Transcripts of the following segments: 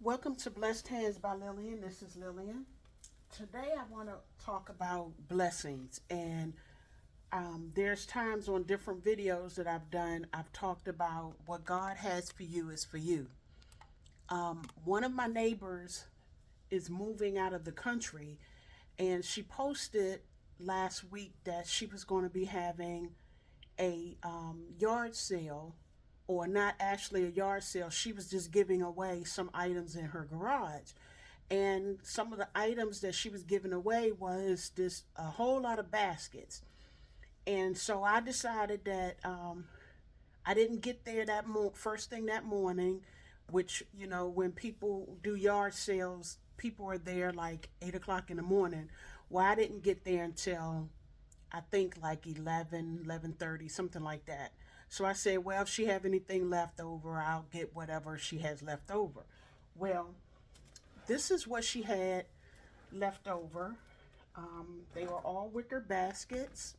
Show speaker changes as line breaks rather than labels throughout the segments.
Welcome to Blessed Hands by Lillian. This is Lillian. Today I want to talk about blessings. And there's times on different videos that I've done, I've talked about what God has for you is for you. One of my neighbors is moving out of the country, and she posted last week that she was going to be having a yard sale, or not actually a yard sale. She was just giving away some items in her garage. And some of the items that she was giving away was this a whole lot of baskets. And so I decided that I didn't get there first thing that morning, which, when people do yard sales, people are there like 8 o'clock in the morning. Well, I didn't get there until I think like 11:30, something like that. So I said, well, if she have anything left over, I'll get whatever she has left over. Well, this is what she had left over. They were all wicker baskets.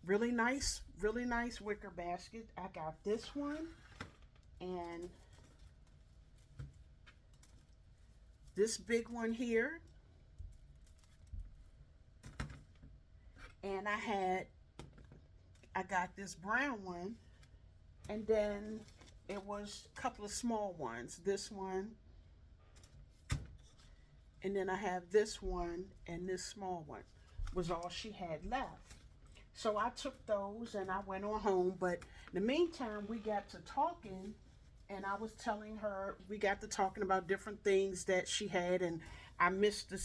Really nice wicker basket. I got this one and this big one here. And I got this brown one, and then it was a couple of small ones. This one, and then I have this one, and this small one was all she had left. So I took those and I went on home. But in the meantime, we got to talking, and I was telling her we got to talking about different things that she had, and I missed the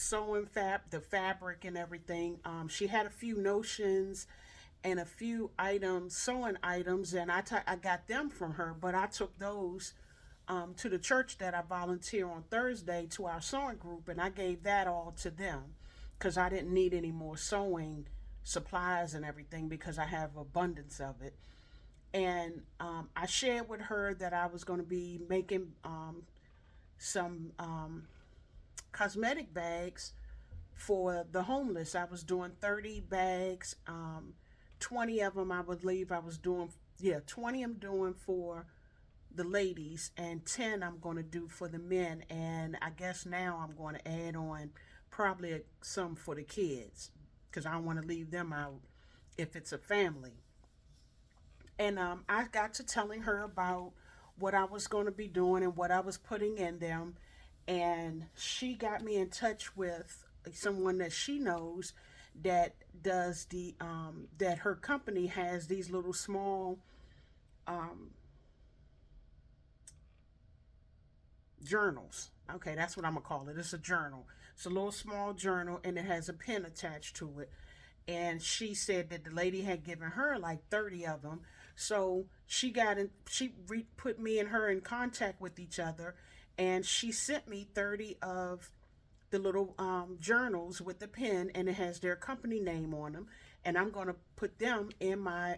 the fabric and everything. She had a few notions and a few items, sewing items, and I got them from her, but I took those to the church that I volunteer on Thursday to our sewing group, and I gave that all to them because I didn't need any more sewing supplies and everything because I have abundance of it. And I shared with her that I was going to be making some cosmetic bags for the homeless. I was doing 30 bags. 20 of them I believe I was doing, yeah, 20 I'm doing for the ladies, and 10 I'm going to do for the men. And I guess now I'm going to add on probably some for the kids because I don't want to leave them out if it's a family. And I got to telling her about what I was going to be doing and what I was putting in them. And she got me in touch with someone that she knows that does that her company has these little small um, journals. Okay, that's what I'm gonna call it. It's a journal. It's a little small journal, and it has a pen attached to it. And she said that the lady had given her like 30 of them. So she got in. Put me and her in contact with each other, and she sent me 30 of the little journals with the pen, and it has their company name on them. And I'm gonna put them in my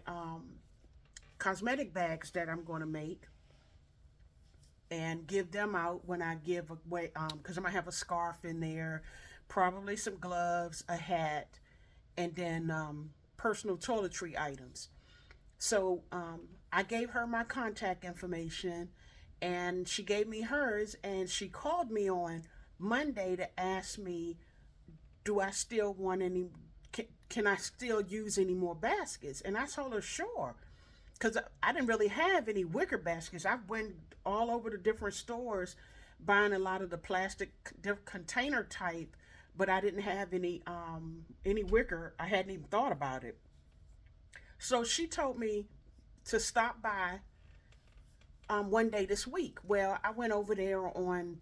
cosmetic bags that I'm gonna make and give them out when I give away, because I'm gonna have a scarf in there, probably some gloves, a hat, and then personal toiletry items. So I gave her my contact information, and she gave me hers, and she called me on Monday to ask me, do I still want any? Can I still use any more baskets? And I told her sure, because I didn't really have any wicker baskets. I went all over the different stores buying a lot of the plastic container type, but I didn't have any wicker. I hadn't even thought about it. So she told me to stop by one day this week. Well, I went over there on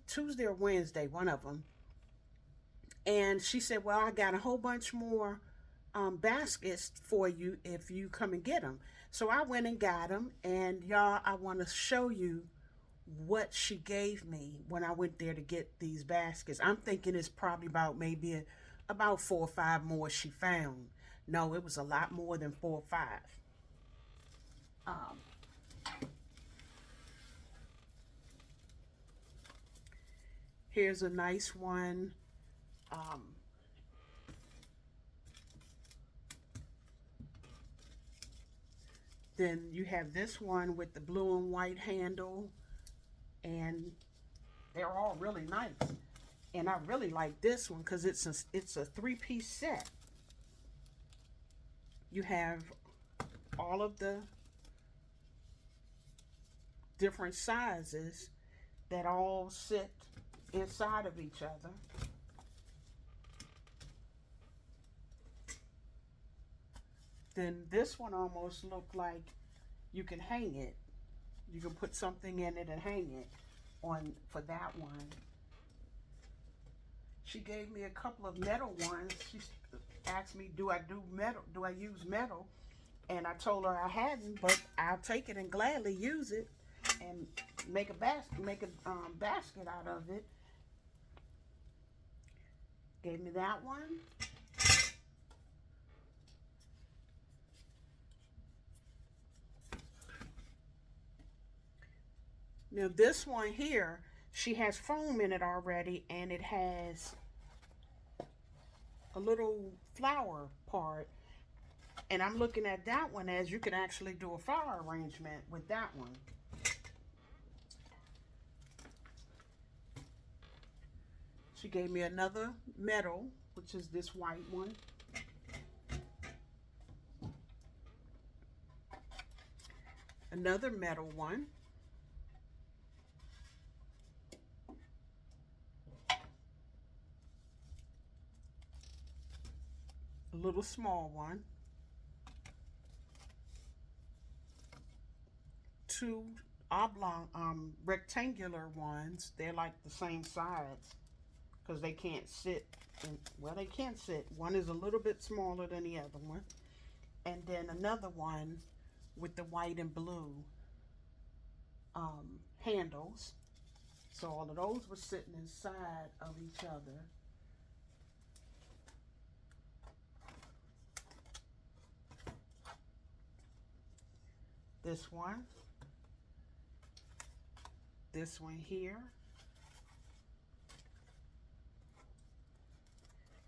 Tuesday or Wednesday, one of them, and she said, "Well, I got a whole bunch more baskets for you if you come and get them." So I went and got them, and y'all, I want to show you what she gave me when I went there to get these baskets. I'm thinking it's probably about 4 or 5 more she found. No, it was a lot more than 4 or 5. Um, Here's a nice one. Um, Then you have this one with the blue and white handle. and they're all really nice. And I really like this one because it's a three-piece set. You have all of the different sizes that all sit inside of each other. Then this one almost looked like you can hang it. You can put something in it and hang it on for that one. She gave me a couple of metal ones. She asked me, do I do metal? Do I use metal? And I told her I hadn't, but I'll take it and gladly use it and make a basket out of it. Gave me that one. Now this one here, she has foam in it already, and it has a little flower part. And I'm looking at that one as you can actually do a flower arrangement with that one. She gave me another metal, which is this white one. Another metal one. A little small one. Two oblong, rectangular ones. They're like the same sides because they can't sit. Well, they can't sit. One is a little bit smaller than the other one. And then another one with the white and blue handles. So all of those were sitting inside of each other. This one here,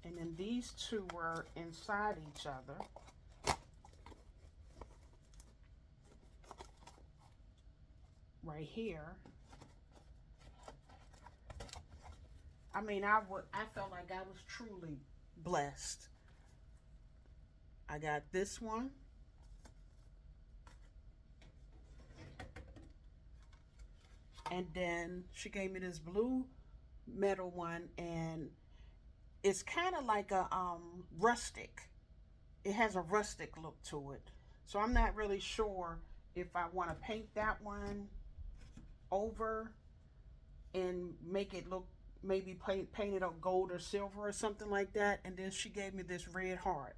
and then these two were inside each other. Right here. I mean, I felt like I was truly blessed. I got this one. And then she gave me this blue metal one, and it's kind of like a rustic. It has a rustic look to it. So I'm not really sure if I want to paint that one over and make it look, maybe paint it up gold or silver or something like that. And then she gave me this red heart.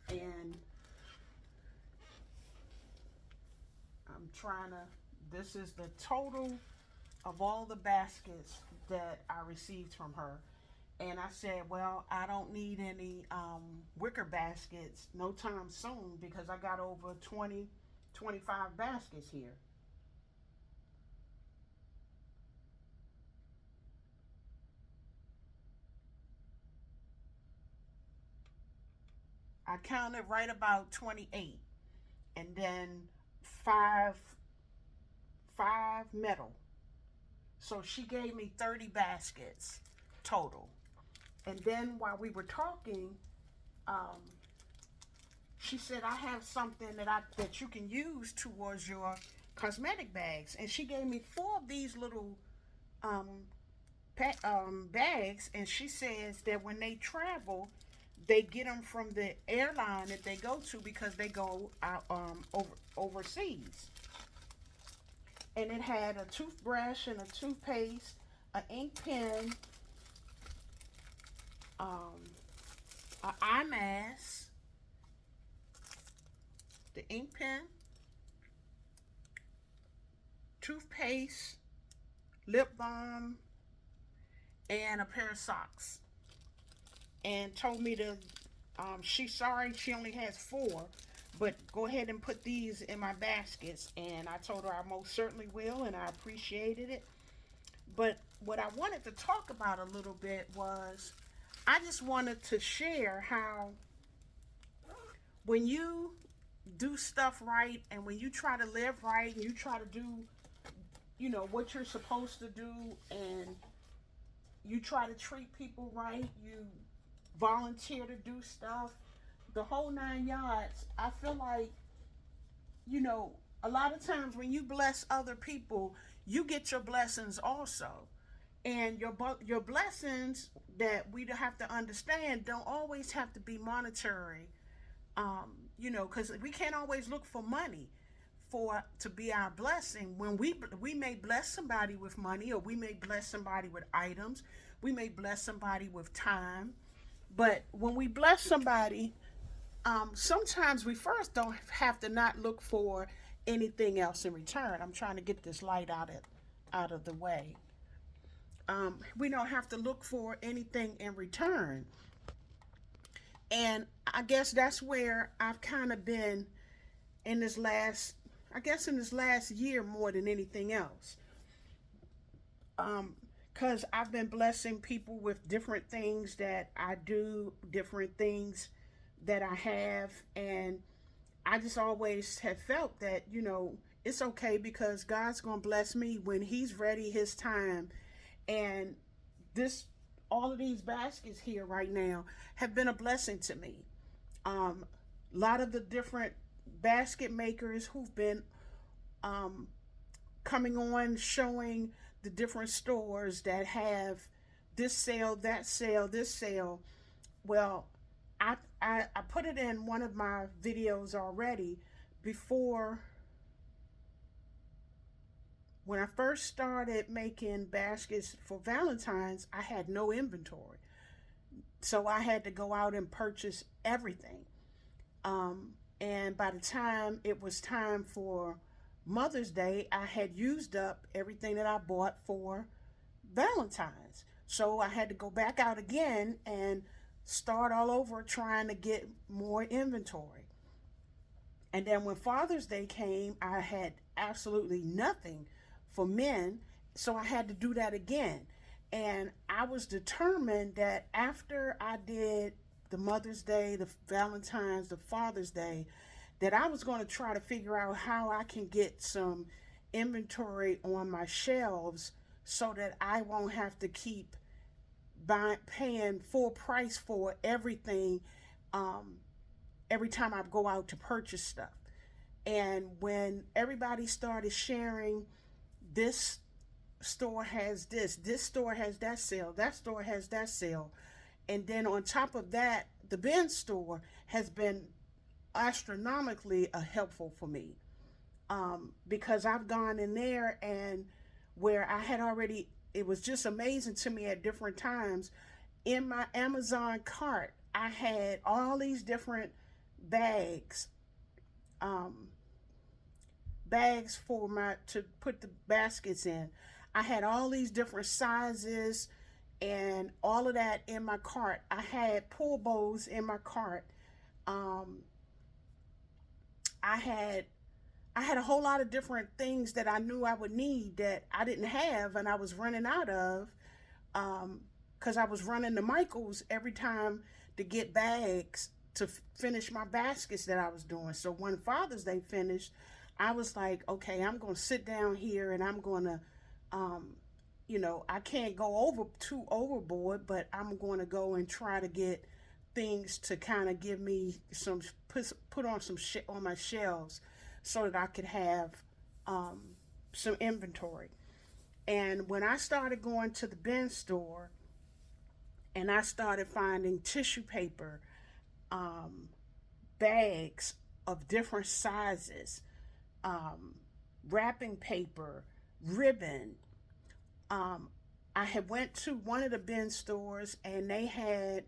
And I'm trying to, this is the total of all the baskets that I received from her. And I said, well, I don't need any wicker baskets no time soon because I got over 20, 25 baskets here. I counted right about 28, and then five metal. So she gave me 30 baskets total. And then while we were talking, she said, I have something that you can use towards your cosmetic bags. And she gave me 4 of these little bags, and she says that when they travel, they get them from the airline that they go to because they go out overseas. And it had a toothbrush and a toothpaste, an ink pen, an eye mask, the ink pen, toothpaste, lip balm, and a pair of socks. And told me to, she's sorry she only has 4, but go ahead and put these in my baskets. And I told her I most certainly will, and I appreciated it. But what I wanted to talk about a little bit was, I just wanted to share how when you do stuff right and when you try to live right and you try to do what you're supposed to do, and you try to treat people right, you volunteer to do stuff, the whole 9 yards. I feel like, you know, a lot of times when you bless other people, you get your blessings also. And your blessings, that we have to understand, don't always have to be monetary. Because we can't always look for money for to be our blessing. When we may bless somebody with money, or we may bless somebody with items, we may bless somebody with time. But when we bless somebody, sometimes we first don't have to not look for anything else in return. I'm trying to get this light out of the way. We don't have to look for anything in return. And I guess that's where I've kind of been in this last, I guess in this last year more than anything else. Because I've been blessing people with different things that I do, different things that I have. And I just always have felt that, it's okay, because God's going to bless me when He's ready, His time. And this, all of these baskets here right now have been a blessing to me. A lot of the different basket makers who've been coming on, showing the different stores that have this sale, that sale, this sale. Well, I put it in one of my videos already. Before, when I first started making baskets for Valentine's, I had no inventory. So I had to go out and purchase everything. And by the time it was time for Mother's Day, I had used up everything that I bought for Valentine's. So I had to go back out again and start all over trying to get more inventory. And then when Father's Day came, I had absolutely nothing for men, so I had to do that again. And I was determined that after I did the Mother's Day, the Valentine's, the Father's Day, that I was going to try to figure out how I can get some inventory on my shelves so that I won't have to keep paying full price for everything every time I go out to purchase stuff. And when everybody started sharing, this store has this store has that sale, that store has that sale, and then on top of that, the bin store has been astronomically helpful for me, because I've gone in there, and where I had already, it was just amazing to me at different times. In my Amazon cart, I had all these different bags, bags to put the baskets in. I had all these different sizes and all of that in my cart. I had pool bowls in my cart. I had a whole lot of different things that I knew I would need that I didn't have, and I was running out of, because I was running to Michael's every time to get bags to finish my baskets that I was doing. So when Father's Day finished, I was like, okay, I'm going to sit down here, and I'm going to, I can't go too overboard, but I'm going to go and try to get things to kind of give me some, put on some shit on my shelves so that I could have some inventory. And when I started going to the bin store, and I started finding tissue paper, bags of different sizes, wrapping paper, ribbon. I had went to one of the bin stores, and they had,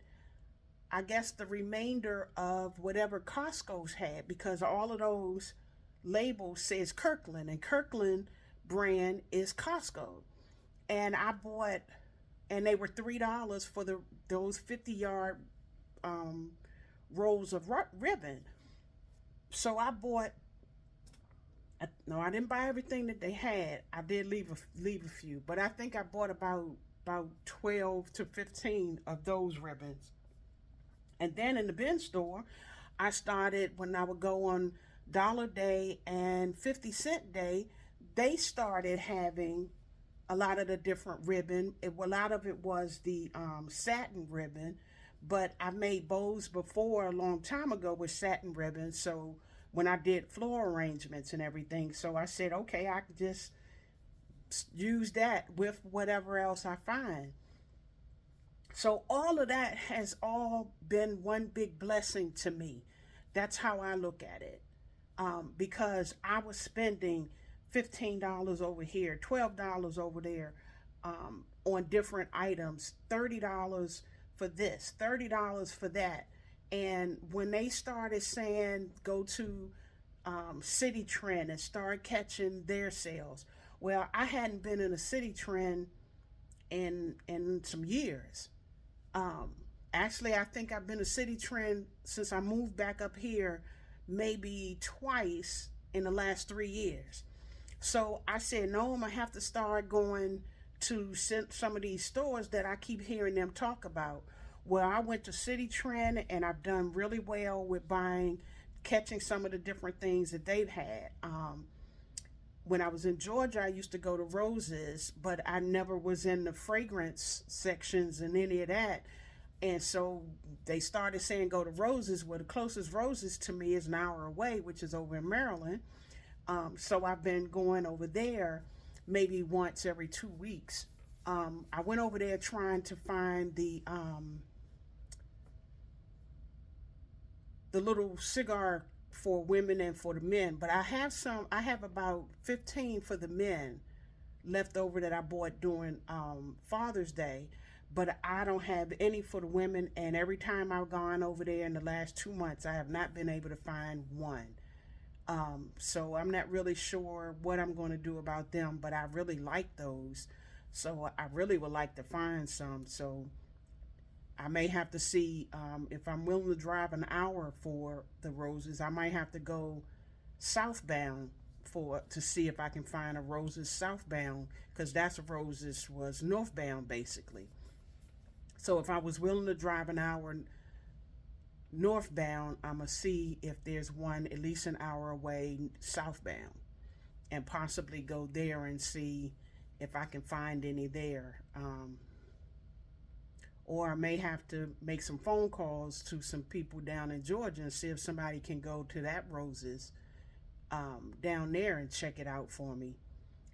I guess, the remainder of whatever Costco's had, because all of those labels says Kirkland, and Kirkland brand is Costco. And I bought, and they were $3 for those 50-yard rolls of ribbon. So I bought. No, I didn't buy everything that they had. I did leave a few, but I think I bought about 12 to 15 of those ribbons. And then in the bin store, I started, when I would go on Dollar Day and 50-cent Day, they started having a lot of the different ribbon. A lot of it was the satin ribbon, but I made bows before a long time ago with satin ribbon. So when I did floor arrangements and everything, so I said, okay, I can just use that with whatever else I find. So all of that has all been one big blessing to me. That's how I look at it. Because I was spending $15 over here, $12 over there, on different items, $30 for this, $30 for that. And when they started saying go to City Trend and start catching their sales, well, I hadn't been in a City Trend in some years. Um, Actually, I think I've been a City Trend since I moved back up here, maybe twice in the last 3 years. So I said, no, I'm gonna have to start going to some of these stores that I keep hearing them talk about. Well, I went to City Trend and I've done really well with buying, catching some of the different things that they've had. When I was in Georgia, I used to go to Roses, but I never was in the fragrance sections and any of that. And so they started saying go to Roses. Well, the closest Roses to me is an hour away, which is over in Maryland. So I've been going over there maybe once every 2 weeks. I went over there trying to find the little cigar for women and for the men, but I have some. I have about 15 for the men left over that I bought during Father's Day, but I don't have any for the women. And every time I've gone over there in the last 2 months, I have not been able to find one. So I'm not really sure what I'm going to do about them, but I really like those. So I really would like to find some. So I may have to see if I'm willing to drive an hour for the Roses. I might have to go southbound for to see if I can find a Roses southbound, because that's a Roses was northbound basically. So if I was willing to drive an hour northbound, I'm gonna see if there's one at least an hour away southbound, and possibly go there and see if I can find any there. Or I may have to make some phone calls to some people down in Georgia and see if somebody can go to that Roses down there and check it out for me.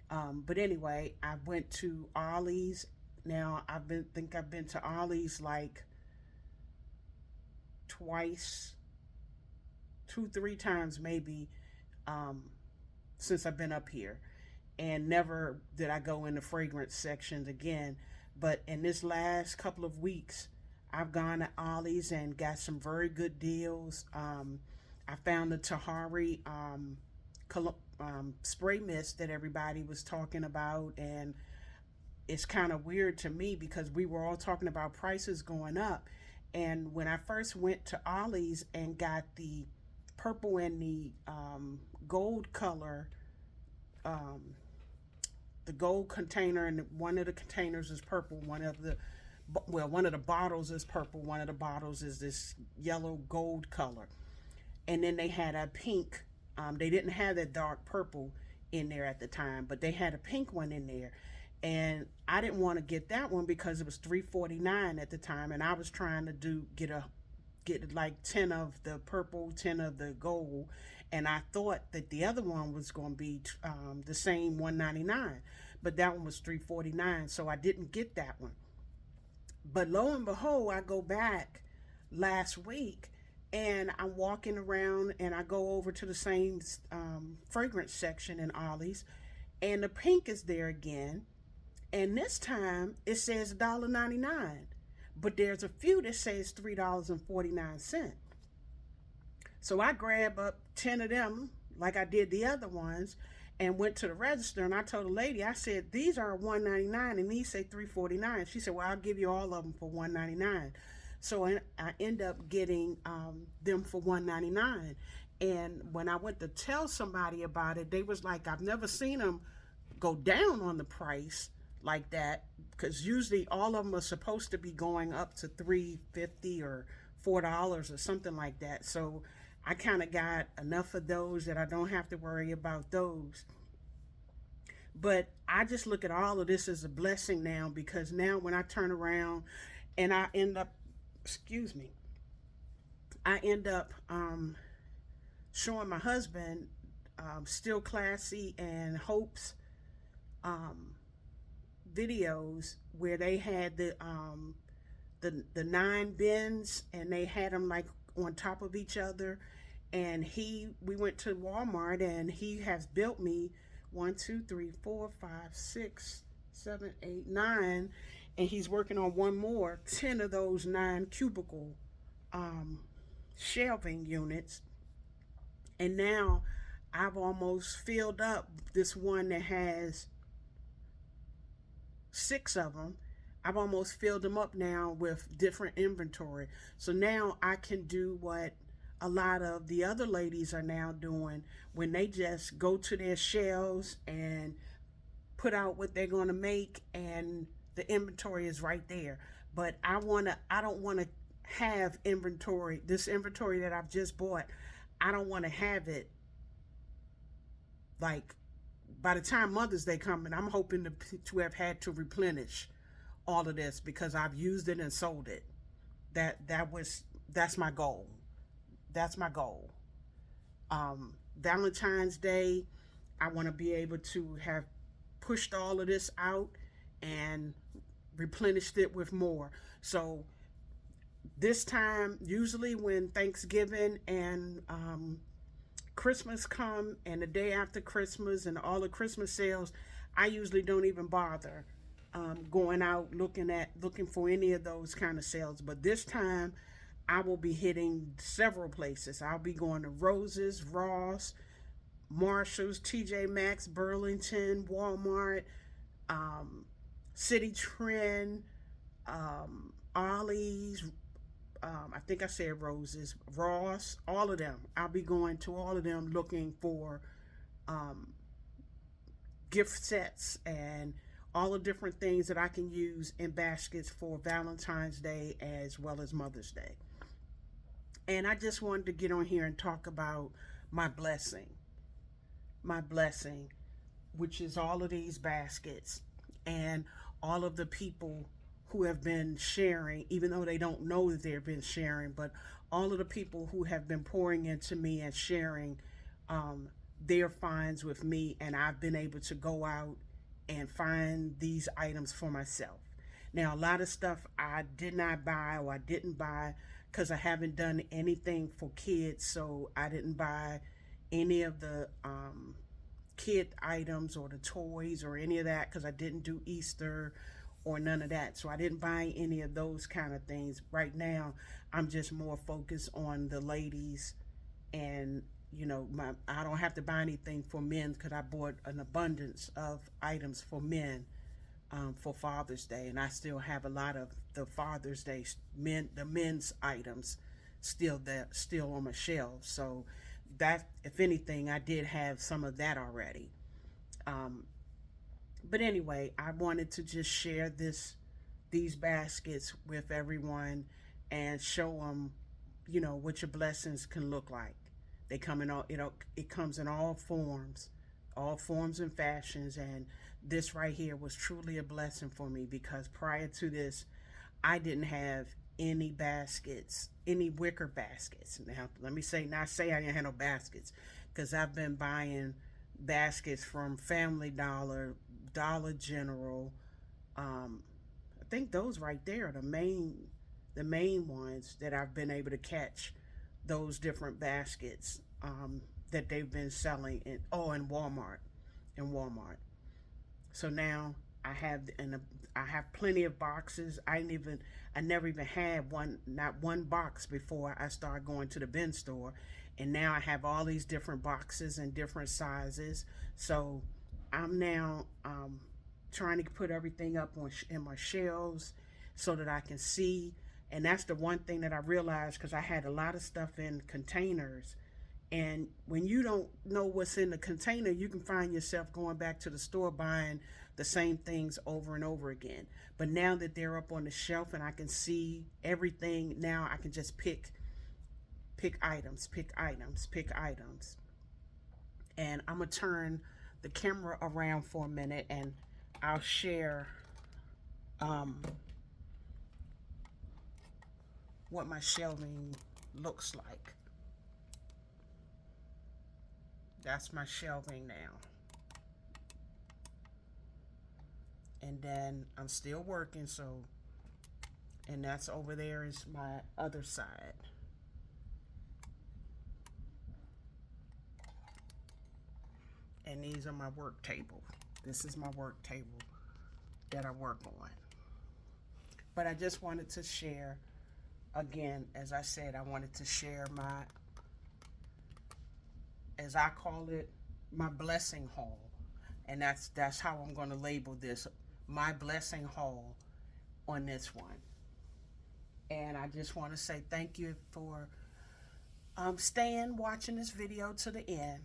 But anyway, I went to Ollie's. Now I've been to Ollie's like twice, two, three times maybe, um, since I've been up here, and never did I go in the fragrance sections again. But in this last couple of weeks, I've gone to Ollie's and got some very good deals. I found the Tahari spray mist that everybody was talking about, and it's kind of weird to me because we were all talking about prices going up. And when I first went to Ollie's and got the purple and the gold color, um, the gold container, and one of the containers is purple, one of the bottles is purple, one of the bottles is this yellow gold color, and then they had a pink. They didn't have that dark purple in there at the time, but they had a pink one in there, and I didn't want to get that one because it was $3.49 at the time, and I was trying to get like 10 of the purple, 10 of the gold, and I thought that the other one was going to be the same $1.99, but that one was $3.49, so I didn't get that one. But lo and behold, I go back last week and I'm walking around and I go over to the same fragrance section in Ollie's, and the pink is there again, and this time it says $1.99, but there's a few that says $3.49. So I grab up 10 of them like I did the other ones and went to the register, and I told the lady, I said, these are $1.99 and these say $3.49. She said, well, I'll give you all of them for $1.99. So I end up getting them for $1.99. And when I went to tell somebody about it, they was like, I've never seen them go down on the price like that, because usually all of them are supposed to be going up to $3.50 or $4 or something like that. So I kind of got enough of those that I don't have to worry about those. But I just look at all of this as a blessing now, because now when I turn around and I end up, excuse me, I end up showing my husband Still Classy and Hope's um, videos where they had the nine bins, and they had them like on top of each other. And we went to Walmart, and he has built me one, two, three, four, five, six, seven, eight, nine, and he's working on one more, 10 of those nine cubicle um, shelving units. And now I've almost filled up this one that has six of them. I've almost filled them up now with different inventory. So now I can do what a lot of the other ladies are now doing, when they just go to their shelves and put out what they're going to make, and the inventory is right there. But I don't want to have inventory, this inventory that I've just bought. I don't want to have it like by the time Mother's Day coming. I'm hoping to have had to replenish all of this, because I've used it and sold it. That's my goal. That's my goal. Valentine's Day, I want to be able to have pushed all of this out and replenished it with more. So this time, usually when Thanksgiving and Christmas come, and the day after Christmas and all the Christmas sales, I usually don't even bother going out looking for any of those kind of sales. But this time, I will be hitting several places. I'll be going to Rose's, Ross, Marshalls, TJ Maxx, Burlington, Walmart, City Trend, Ollie's, I think I said Rose's, Ross, all of them. I'll be going to all of them looking for um, gift sets and all the different things that I can use in baskets for Valentine's Day as well as Mother's Day. And I just wanted to get on here and talk about my blessing. My blessing, which is all of these baskets and all of the people who have been sharing, even though they don't know that they've been sharing, but all of the people who have been pouring into me and sharing their finds with me, and I've been able to go out and find these items for myself. Now, a lot of stuff I did not buy, or I didn't buy because I haven't done anything for kids, so I didn't buy any of the kid items or the toys or any of that, because I didn't do Easter or none of that. So I didn't buy any of those kind of things. Right now, I'm just more focused on the ladies, and I don't have to buy anything for men, because I bought an abundance of items for men for Father's Day, and I still have a lot of the Father's Day the men's items still on my shelves. So that, if anything, I did have some of that already. Um, but anyway, I wanted to just share these baskets with everyone and show them, what your blessings can look like. They come in it comes in all forms and fashions, and this right here was truly a blessing for me, because prior to this, I didn't have any baskets, any wicker baskets. Now, let me not say I didn't have no baskets, because I've been buying baskets from Family Dollar, Dollar General. I think those right there are the main ones that I've been able to catch, those different baskets that they've been selling in Walmart. So now I have plenty of boxes. I never even had not one box before I started going to the bin store, and now I have all these different boxes and different sizes. So I'm now trying to put everything up in my shelves so that I can see. And that's the one thing that I realized, because I had a lot of stuff in containers. And when you don't know what's in the container, you can find yourself going back to the store buying the same things over and over again. But now that they're up on the shelf and I can see everything, now I can just pick items. And I'm going to turn the camera around for a minute and I'll share what my shelving looks like. That's my shelving now. And then I'm still working, so, and that's over there is my other side. And these are my work table. This is my work table that I work on. But I just wanted to share, again, as I said, I wanted to share my, as I call it, my blessing haul. And that's how I'm going to label this, my blessing haul on this one. And I just want to say thank you for staying, watching this video to the end.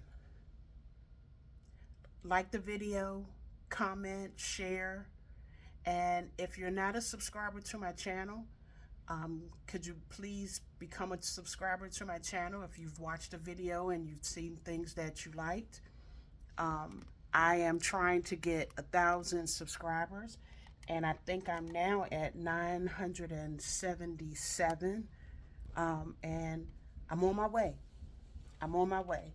Like the video, comment, share, and if you're not a subscriber to my channel, could you please become a subscriber to my channel if you've watched a video and you've seen things that you liked. I am trying to get 1,000 subscribers, and I think I'm now at 977, and I'm on my way. I'm on my way.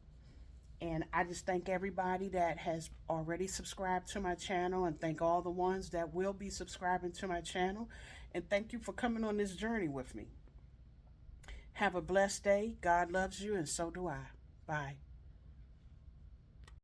And I just thank everybody that has already subscribed to my channel, and thank all the ones that will be subscribing to my channel. And thank you for coming on this journey with me. Have a blessed day. God loves you, and so do I. Bye.